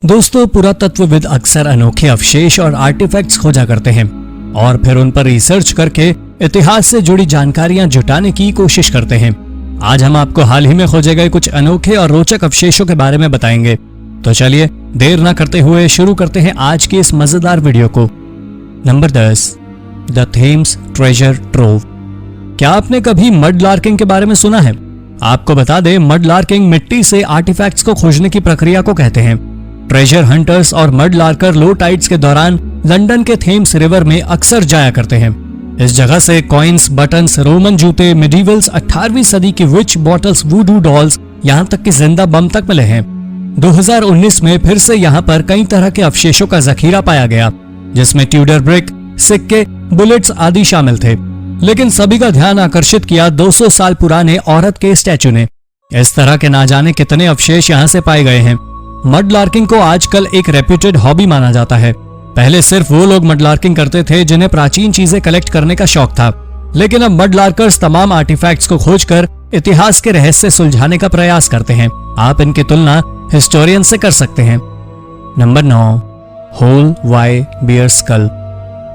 दोस्तों, पुरातत्वविद अक्सर अनोखे अवशेष और आर्टिफैक्ट्स खोजा करते हैं और फिर उन पर रिसर्च करके इतिहास से जुड़ी जानकारियां जुटाने की कोशिश करते हैं। आज हम आपको हाल ही में खोजे गए कुछ अनोखे और रोचक अवशेषों के बारे में बताएंगे। तो चलिए देर ना करते हुए शुरू करते हैं आज के इस मजेदार वीडियो को। Number 10, the Thames treasure trove. क्या आपने कभी मड लार्किंग के बारे में सुना है? आपको बता दें, मड लार्किंग मिट्टी से आर्टिफैक्ट्स को खोजने की प्रक्रिया को कहते हैं। ट्रेजर हंटर्स और मड लार्कर लो टाइड्स के दौरान लंदन के थेम्स रिवर में अक्सर जाया करते हैं। इस जगह से कॉइन्स, बटन्स, रोमन जूते, मिडीवल्स, 18वीं सदी की विच बॉटल्स, वुडू डॉल्स, यहाँ तक कि जिंदा बम तक मिले हैं। 2019 में फिर से यहाँ पर कई तरह के अवशेषों का जखीरा पाया गया, जिसमें ट्यूडर ब्रिक, सिक्के, बुलेट्स आदि शामिल थे। लेकिन सभी का ध्यान आकर्षित किया 200 साल पुराने औरत के स्टैचू ने। इस तरह के ना जाने कितने अवशेष यहाँ से पाए गए हैं। मड लार्किंग को आजकल एक रेप्यूटेड हॉबी माना जाता है। पहले सिर्फ वो लोग मड लार्किंग करते थे जिन्हें प्राचीन चीजें कलेक्ट करने का शौक था, लेकिन अब मड लार्कर्स तमाम आर्टिफैक्ट्स को खोजकर इतिहास के रहस्य सुलझाने का प्रयास करते हैं। आप इनकी तुलना हिस्टोरियन से कर सकते हैं। Number 9, hole why bear skull.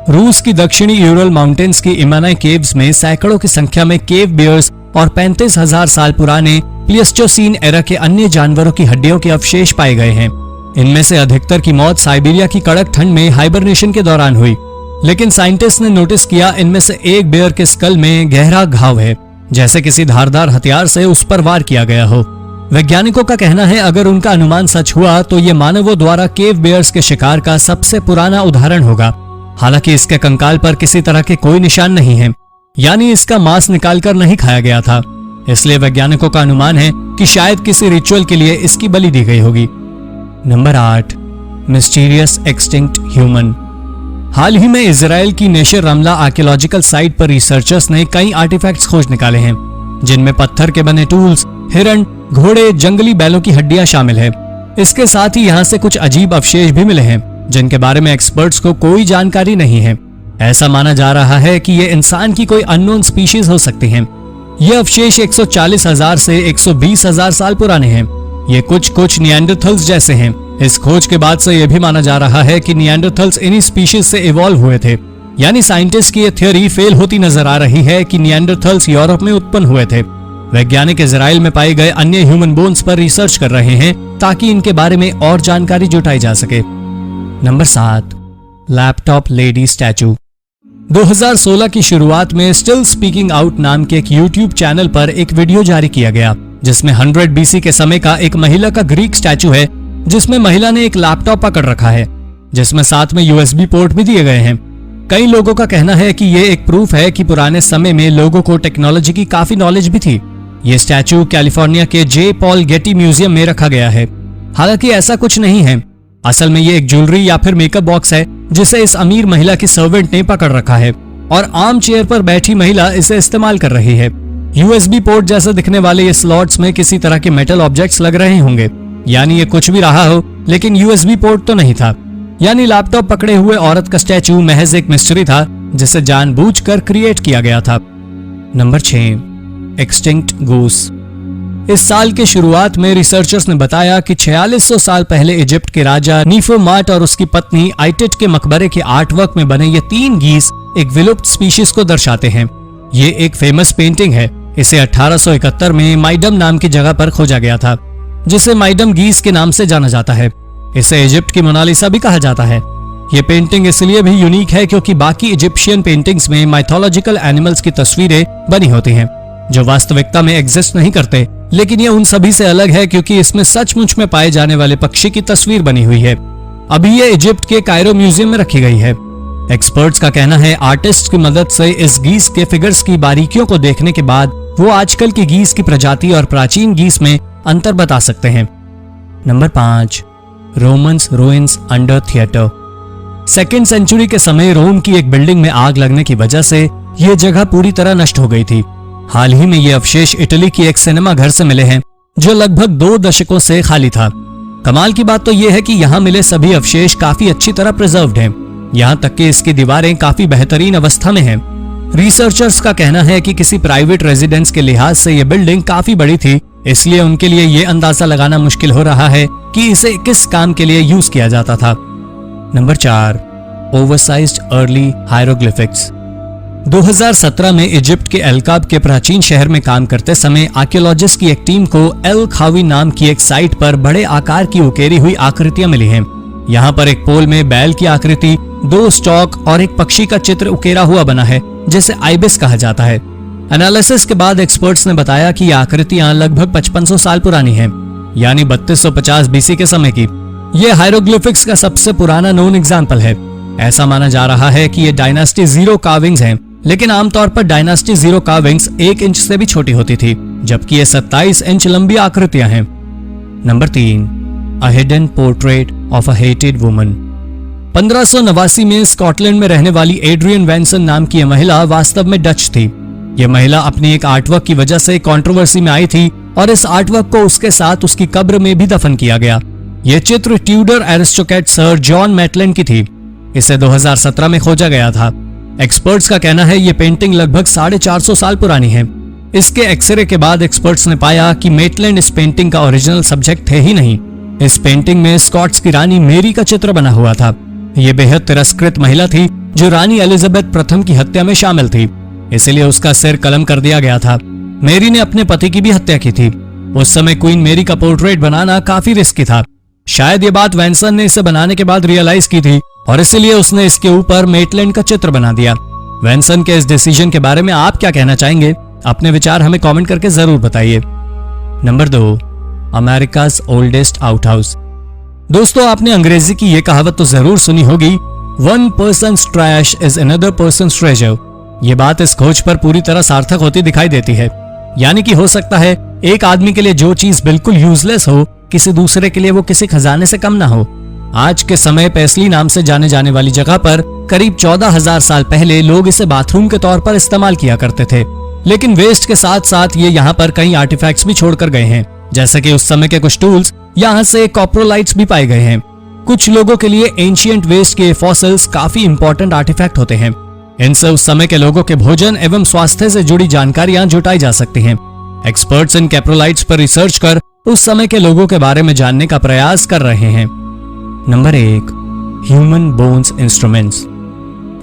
रूस की दक्षिणी यूरल माउंटेन्स की इमानाई केव्स में सैकड़ों की संख्या में केव बियर्स और 35,000 साल पुराने प्लिस्टोसीन एरा के अन्य जानवरों की हड्डियों के अवशेष पाए गए हैं। इनमें से अधिकतर की मौत साइबेरिया की कड़क ठंड में हाइबरनेशन के दौरान हुई, लेकिन साइंटिस्ट ने नोटिस किया इनमें से एक बेयर के स्कल में गहरा घाव है, जैसे किसी धारदार हथियार से उस पर वार किया गया हो। वैज्ञानिकों का कहना है अगर उनका अनुमान सच हुआ तो ये मानवों द्वारा केव बेयर्स के शिकार का सबसे पुराना उदाहरण होगा। हालांकि इसके कंकाल पर किसी तरह के कोई निशान नहीं है, यानी इसका मांस निकालकर नहीं खाया गया था। इसलिए वैज्ञानिकों का अनुमान है कि शायद किसी रिचुअल के लिए इसकी बलि दी गई होगी। Number 8, mysterious extinct human. हाल ही में इजराइल की नेशर रमला आर्कियोलॉजिकल साइट पर रिसर्चर्स ने कई आर्टिफैक्ट्स खोज निकाले हैं, जिनमें पत्थर के बने टूल्स, हिरण, घोड़े, जंगली बैलों की हड्डियां शामिल है। इसके साथ ही यहाँ से कुछ अजीब अवशेष भी मिले हैं, जिनके बारे में एक्सपर्ट्स को कोई जानकारी नहीं है। ऐसा माना जा रहा है कि ये इंसान की कोई अननोन स्पीशीज हो सकती हैं। ये अवशेष 140,000 से 120,000 साल पुराने हैं। ये कुछ निएंडरथल्स जैसे हैं। इस खोज के बाद से यह भी माना जा रहा है कि निएंडरथल्स इन्हीं स्पीशीज से इवॉल्व हुए थे। यानी साइंटिस्ट की ये थ्योरी फेल होती नजर आ रही है कि निएंडरथल्स यूरोप में उत्पन्न हुए थे। वैज्ञानिक इजराइल में पाए गए अन्य ह्यूमन बोन्स पर रिसर्च कर रहे हैं ताकि इनके बारे में और जानकारी जुटाई जा सके। Number 7, laptop lady statue. 2016 की शुरुआत में स्टिल स्पीकिंग आउट नाम के एक YouTube चैनल पर एक वीडियो जारी किया गया, जिसमें 100 BC के समय का एक महिला का ग्रीक स्टैचू है, जिसमें महिला ने एक लैपटॉप पकड़ रखा है, जिसमें साथ में USB पोर्ट भी दिए गए हैं। कई लोगों का कहना है कि ये एक प्रूफ है कि पुराने समय में लोगों को टेक्नोलॉजी की काफी नॉलेज भी थी। ये स्टैचू कैलिफोर्निया के जे पॉल गेटी म्यूजियम में रखा गया है। हालांकि ऐसा कुछ नहीं है। असल में ये एक ज्वेलरी या फिर मेकअप बॉक्स है, जिसे इस अमीर महिला की सर्वेंट ने पकड़ रखा है और आर्म चेयर पर बैठी महिला इसे इस्तेमाल कर रही है। USB पोर्ट जैसा दिखने वाले ये स्लॉट्स में किसी तरह के मेटल ऑब्जेक्ट्स लग रहे होंगे, यानी ये कुछ भी रहा हो, लेकिन USB पोर्ट तो नहीं था। यानी लैपटॉप पकड़े हुए औरत का स्टैचू महज एक मिस्ट्री था, जिसे जानबूझकर क्रिएट किया गया था। Number 6, extinct goose. इस साल के शुरुआत में रिसर्चर्स ने बताया कि 4600 साल पहले इजिप्ट के राजा नीफोमाट और उसकी पत्नी आइटिट के मकबरे के आर्टवर्क में बने ये 3 गीस एक विलुप्त स्पीशीज को दर्शाते हैं। ये एक फेमस पेंटिंग है। इसे 1871 में माइडम नाम की जगह पर खोजा गया था, जिसे माइडम गीस के नाम से जाना जाता है। इसे इजिप्ट की मोनालिसा भी कहा जाता है। ये पेंटिंग इसलिए भी यूनिक है क्योंकि बाकी इजिप्शियन पेंटिंग्स में माइथोलॉजिकल एनिमल्स की तस्वीरें बनी होती हैं, जो वास्तविकता में एग्जिस्ट नहीं करते, लेकिन ये उन सभी से अलग है क्योंकि इसमें सचमुच में पाए जाने वाले पक्षी की तस्वीर बनी हुई है। अभी ये इजिप्ट के कायरो म्यूजियम में रखी गई है। एक्सपर्ट्स का कहना है आर्टिस्ट की मदद से इस गीस के फिगर्स की बारीकियों को देखने के बाद वो आजकल की गीस की प्रजाति और प्राचीन गीस में अंतर बता सकते हैं। Number 5, Romans ruins under theatre. 2nd century के समय रोम की एक बिल्डिंग में आग लगने की वजह से ये जगह पूरी तरह नष्ट हो गई थी। हाल ही में ये अवशेष इटली की एक सिनेमा घर से मिले हैं, जो लगभग 2 दशकों से खाली था। कमाल की बात तो ये है कि यहाँ मिले सभी अवशेष काफी अच्छी तरह प्रिजर्व्ड हैं, यहाँ तक कि इसकी दीवारें काफी बेहतरीन अवस्था में हैं। रिसर्चर्स का कहना है कि किसी प्राइवेट रेजिडेंस के लिहाज से ये बिल्डिंग काफी बड़ी थी इसलिए उनके लिए ये अंदाजा लगाना मुश्किल हो रहा है कि इसे किस काम के लिए यूज किया जाता था। Number 4, oversized early hieroglyphics. 2017 में इजिप्ट के एलकाब के प्राचीन शहर में काम करते समय आर्कियोलॉजिस्ट की एक टीम को एल खावी नाम की एक साइट पर बड़े आकार की उकेरी हुई आकृतियां मिली हैं। यहाँ पर एक पोल में बैल की आकृति, 2 स्टॉक और एक पक्षी का चित्र उकेरा हुआ बना है, जिसे आइबिस कहा जाता है। एनालिसिस के बाद एक्सपर्ट्स ने बताया कि ये आकृतियां लगभग 5500 साल पुरानी हैं, यानी 3250 बीसी के समय की। ये हायरोग्लिफिक्स का सबसे पुराना नोन एग्जाम्पल है। ऐसा माना जा रहा है कि ये डायनास्टी 0 कार्विंग्स हैं, लेकिन आमतौर पर डायनास्टी 0 कार्विंग्स 1 इंच से भी छोटी होती थी, जबकि ये 27 इंच लंबी आकृतियां हैं। Number 3, a hidden portrait of a hated woman. 1589 में स्कॉटलैंड में रहने वाली एड्रियन वैनसन नाम की यह महिला वास्तव में डच थी। यह महिला अपनी एक आर्टवर्क की वजह से कंट्रोवर्सी में आई थी और इस आर्टवर्क को उसके साथ उसकी कब्र में भी दफन किया गया। यह चित्र Tudor aristocrat sir John Maitland की थी। इसे 2017 में खोजा गया था। एक्सपर्ट्स का कहना है ये पेंटिंग लगभग 450 साल पुरानी है। इसके एक्सरे के बाद एक्सपर्ट्स ने पाया कि मेटलैंड इस पेंटिंग का ओरिजिनल सब्जेक्ट थे ही नहीं। इस पेंटिंग में स्कॉट्स की रानी मेरी का चित्र बना हुआ था। ये बेहद तिरस्कृत महिला थी जो रानी एलिजाबेथ प्रथम की हत्या में शामिल थी, इसलिए उसका सिर कलम कर दिया गया था। मेरी ने अपने पति की भी हत्या की थी। उस समय क्वीन मेरी का पोर्ट्रेट बनाना काफी रिस्की था। शायद ये बात वैनसन ने इसे बनाने के बाद रियलाइज की थी और इसीलिए उसने इसके ऊपर मेटलैंड का चित्र बना दिया। वैनसन के इस डिसीजन के बारे में आप क्या कहना चाहेंगे? अपने विचार हमें कमेंट करके जरूर बताइए। Number 2, America's oldest outhouse. दोस्तों, आपने अंग्रेजी की यह कहावत तो जरूर सुनी होगी, one persons trash is another persons treasure. ये बात इस खोज पर पूरी तरह सार्थक होती दिखाई देती है। यानी कि हो सकता है एक आदमी के लिए जो चीज बिल्कुल यूजलेस हो, किसी दूसरे के लिए वो किसी खजाने से कम ना हो। आज के समय पेस्ली नाम से जाने जाने वाली जगह पर करीब 14,000 साल पहले लोग इसे बाथरूम के तौर पर इस्तेमाल किया करते थे, लेकिन वेस्ट के साथ साथ ये यहाँ पर कई आर्टिफैक्ट्स भी छोड़कर गए हैं, जैसे कि उस समय के कुछ टूल्स, यहाँ से कॉप्रोलाइट्स भी पाए गए हैं। कुछ लोगों के लिए एंशिएंट वेस्ट के फॉसिल्स काफी इंपॉर्टेंट आर्टिफैक्ट होते हैं। इनसे उस समय के लोगों के भोजन एवं स्वास्थ्य से जुड़ी जानकारियां जुटाई जा सकती हैं। एक्सपर्ट्स इन कैप्रोलाइट्स पर रिसर्च कर उस समय के लोगों के बारे में जानने का प्रयास कर रहे हैं। Number 1, human bones instruments.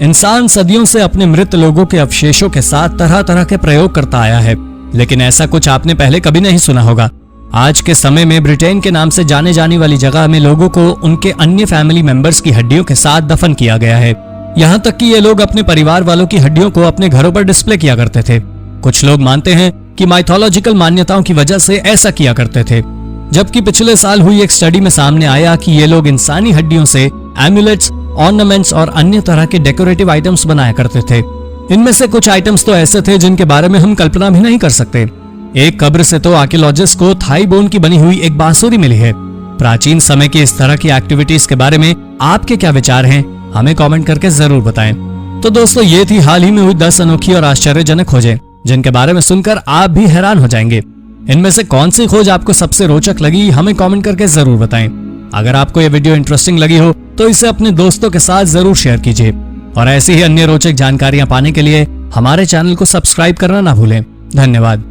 इंसान सदियों से अपने मृत लोगों के अवशेषों के साथ तरह तरह के प्रयोग करता आया है, लेकिन ऐसा कुछ आपने पहले कभी नहीं सुना होगा। आज के समय में ब्रिटेन के नाम से जाने जाने वाली जगह में लोगों को उनके अन्य फैमिली मेंबर्स की हड्डियों के साथ दफन किया गया है। यहाँ तक कि ये लोग अपने परिवार वालों की हड्डियों को अपने घरों पर डिस्प्ले किया करते थे। कुछ लोग मानते हैं कि माइथोलॉजिकल मान्यताओं की वजह से ऐसा किया करते थे, जबकि पिछले साल हुई एक स्टडी में सामने आया कि ये लोग इंसानी हड्डियों से एम्यूलेट्स, ऑर्नामेंट्स और अन्य तरह के डेकोरेटिव आइटम्स बनाया करते थे। इनमें से कुछ आइटम्स तो ऐसे थे जिनके बारे में हम कल्पना भी नहीं कर सकते। एक कब्र से तो आर्कियोलॉजिस्ट को थाई बोन की बनी हुई एक बांसुरी मिली है। प्राचीन समय की इस तरह की एक्टिविटीज के बारे में आपके क्या विचार हैं? हमें कमेंट करके जरूर बताएं। तो दोस्तों, ये थी हाल ही में हुई 10 अनोखी और आश्चर्यजनक खोजें, जिनके बारे में सुनकर आप भी हैरान हो जाएंगे। इनमें से कौन सी खोज आपको सबसे रोचक लगी, हमें कमेंट करके जरूर बताएं। अगर आपको यह वीडियो इंटरेस्टिंग लगी हो तो इसे अपने दोस्तों के साथ जरूर शेयर कीजिए और ऐसी ही अन्य रोचक जानकारियां पाने के लिए हमारे चैनल को सब्सक्राइब करना ना भूलें। धन्यवाद।